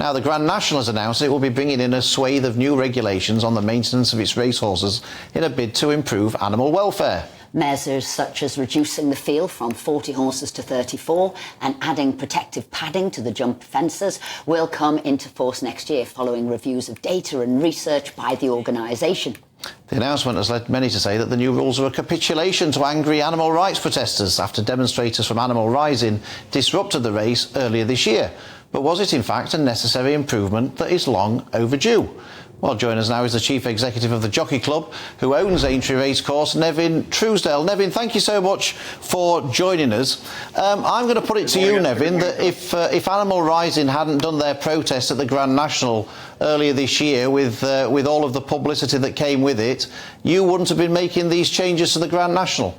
Now, the Grand National has announced it will be bringing in a swathe of new regulations on the maintenance of its racehorses in a bid to improve animal welfare. Measures such as reducing the field from 40 horses to 34 and adding protective padding to the jump fences will come into force next year following reviews of data and research by the organisation. The announcement has led many to say that the new rules are a capitulation to angry animal rights protesters after demonstrators from Animal Rising disrupted the race earlier this year. But was it in fact a necessary improvement that is long overdue? Well, joining us now is the Chief Executive of the Jockey Club, who owns Aintree Racecourse, Nevin Truesdale. Nevin, thank you so much for joining us. I'm going to put it to you, Nevin, that if Animal Rising hadn't done their protest at the Grand National earlier this year with all of the publicity that came with it, you wouldn't have been making these changes to the Grand National.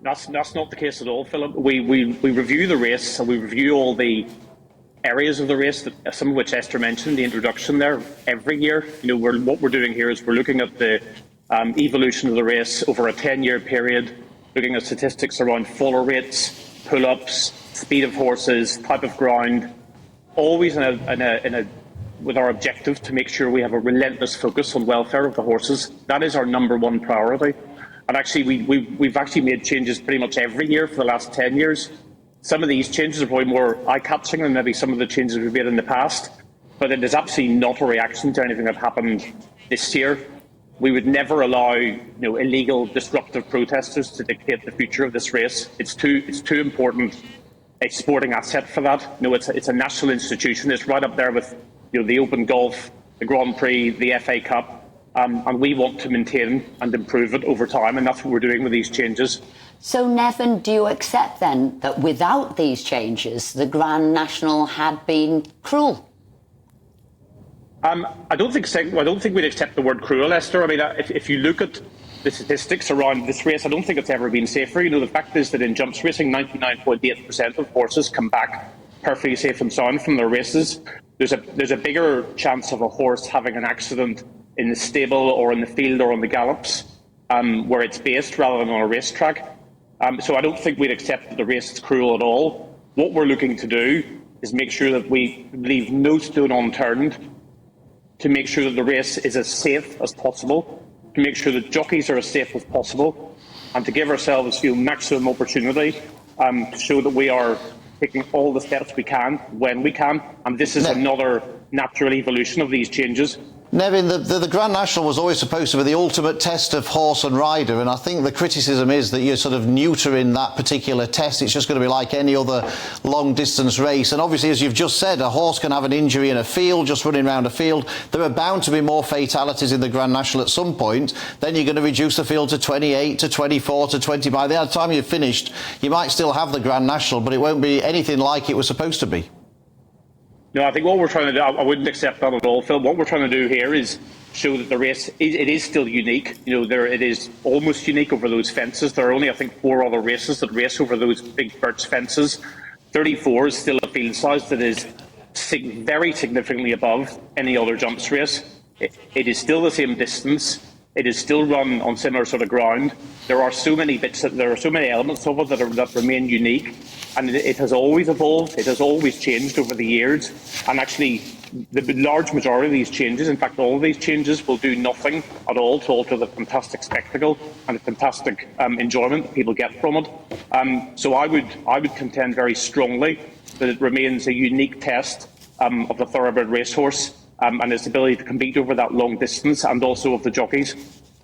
That's not the case at all, Philip. We review the race and we review all the areas of the race, some of which Esther mentioned, the introduction there, every year. What we're doing here is we're looking at the evolution of the race over a 10-year period, looking at statistics around follow rates, pull-ups, speed of horses, type of ground, always with our objective to make sure we have a relentless focus on welfare of the horses. That is our #1 priority. And actually, we've actually made changes pretty much every year for the last 10 years. Some of these changes are probably more eye-catching than maybe some of the changes we've made in the past, but it is absolutely not a reaction to anything that happened this year. We would never allow illegal, disruptive protesters to dictate the future of this race. It's too important a sporting asset for that. It's a national institution. It's right up there with the Open Golf, the Grand Prix, the FA Cup. And we want to maintain and improve it over time, and that's what we're doing with these changes. So, Nevin, do you accept then that without these changes, the Grand National had been cruel? I don't think we'd accept the word cruel, Esther. I mean, if you look at the statistics around this race, I don't think it's ever been safer. The fact is that in jumps racing, 99.8% of horses come back perfectly safe and sound from their races. There's a bigger chance of a horse having an accident in the stable or in the field or on the gallops where it's based rather than on a racetrack. So I don't think we'd accept that the race is cruel at all. What we're looking to do is make sure that we leave no stone unturned to make sure that the race is as safe as possible, to make sure that jockeys are as safe as possible, and to give ourselves maximum opportunity to show that we are taking all the steps we can when we can. And this is another natural evolution of these changes. Nevin, the Grand National was always supposed to be the ultimate test of horse and rider, and I think the criticism is that you're sort of neutering that particular test. It's just going to be like any other long-distance race. And obviously, as you've just said, a horse can have an injury in a field, just running around a field. There are bound to be more fatalities in the Grand National at some point. Then you're going to reduce the field to 28, to 24, to 20. By the time you've finished, you might still have the Grand National, but it won't be anything like it was supposed to be. No, I think what we're trying to do, I wouldn't accept that at all, Phil. What we're trying to do here is show that the race, it is still unique. It is almost unique over those fences. There are only, I think, 4 other races that race over those big birch fences. 34 is still a field size that is very significantly above any other jumps race. It is still the same distance. It is still run on similar sort of ground. There are so many elements of it that remain unique, and it has always evolved. It has always changed over the years, and actually, the large majority of these changes, in fact, all of these changes, will do nothing at all to alter the fantastic spectacle and the fantastic enjoyment that people get from it. So I would contend very strongly that it remains a unique test of the thoroughbred racehorse. And its ability to compete over that long distance, and also of the jockeys.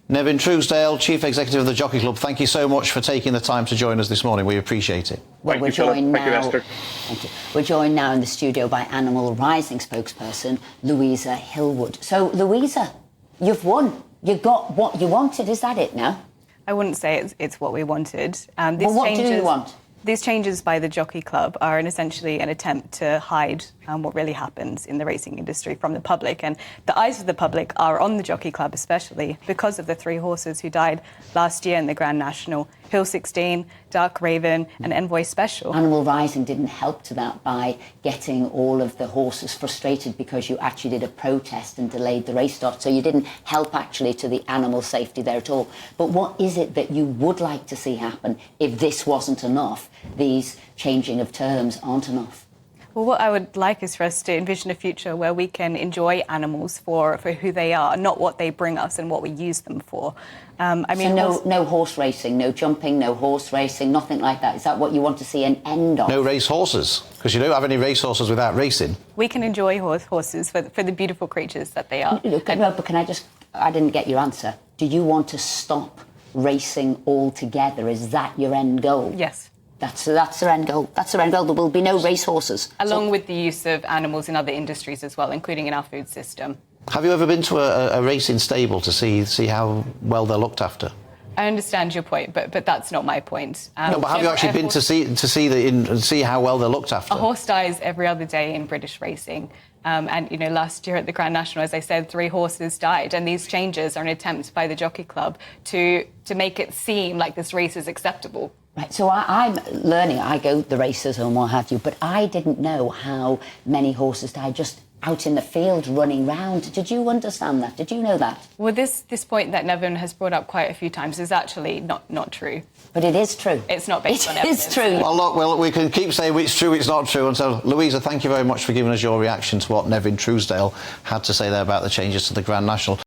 Nevin Truesdale, Chief Executive of the Jockey Club, thank you so much for taking the time to join us this morning. We appreciate it. Well, we're joined now in the studio by Animal Rising spokesperson Louisa Hillwood. So, Louisa, you've won. You got what you wanted. Is that it now? I wouldn't say it's what we wanted. Well, what do you want? These changes by the Jockey Club are essentially an attempt to hide what really happens in the racing industry from the public. And the eyes of the public are on the Jockey Club, especially because of the 3 horses who died last year in the Grand National: Hill 16, Dark Raven and Envoy Special. Animal Rising didn't help to that by getting all of the horses frustrated because you actually did a protest and delayed the race start. So you didn't help actually to the animal safety there at all. But what is it that you would like to see happen if this wasn't enough? These changing of terms aren't enough. Well, what I would like is for us to envision a future where we can enjoy animals for who they are, not what they bring us and what we use them for. So no horse racing, no jumping, no horse racing, nothing like that. Is that what you want to see an end of? No race horses, because you don't have any race horses without racing. We can enjoy horses for the beautiful creatures that they are. No, but can I didn't get your answer. Do you want to stop racing altogether? Is that your end goal? Yes. That's their end goal. That's their end goal. There will be no race horses. Along with the use of animals in other industries as well, including in our food system. Have you ever been to a racing stable to see how well they're looked after? I understand your point, but that's not my point. No, but have you actually been to see how well they're looked after? A horse dies every other day in British racing. And, last year at the Grand National, as I said, 3 horses died. And these changes are an attempt by the Jockey Club to make it seem like this race is acceptable. Right, so I'm learning. I go to the races and what have you, but I didn't know how many horses died just out in the field running round. Did you understand that? Did you know that? Well, this point that Nevin has brought up quite a few times is actually not true. But it is true. It's not based on evidence. It's true. Well, look, we can keep saying it's true, it's not true. And so, Louisa, thank you very much for giving us your reaction to what Nevin Truesdale had to say there about the changes to the Grand National.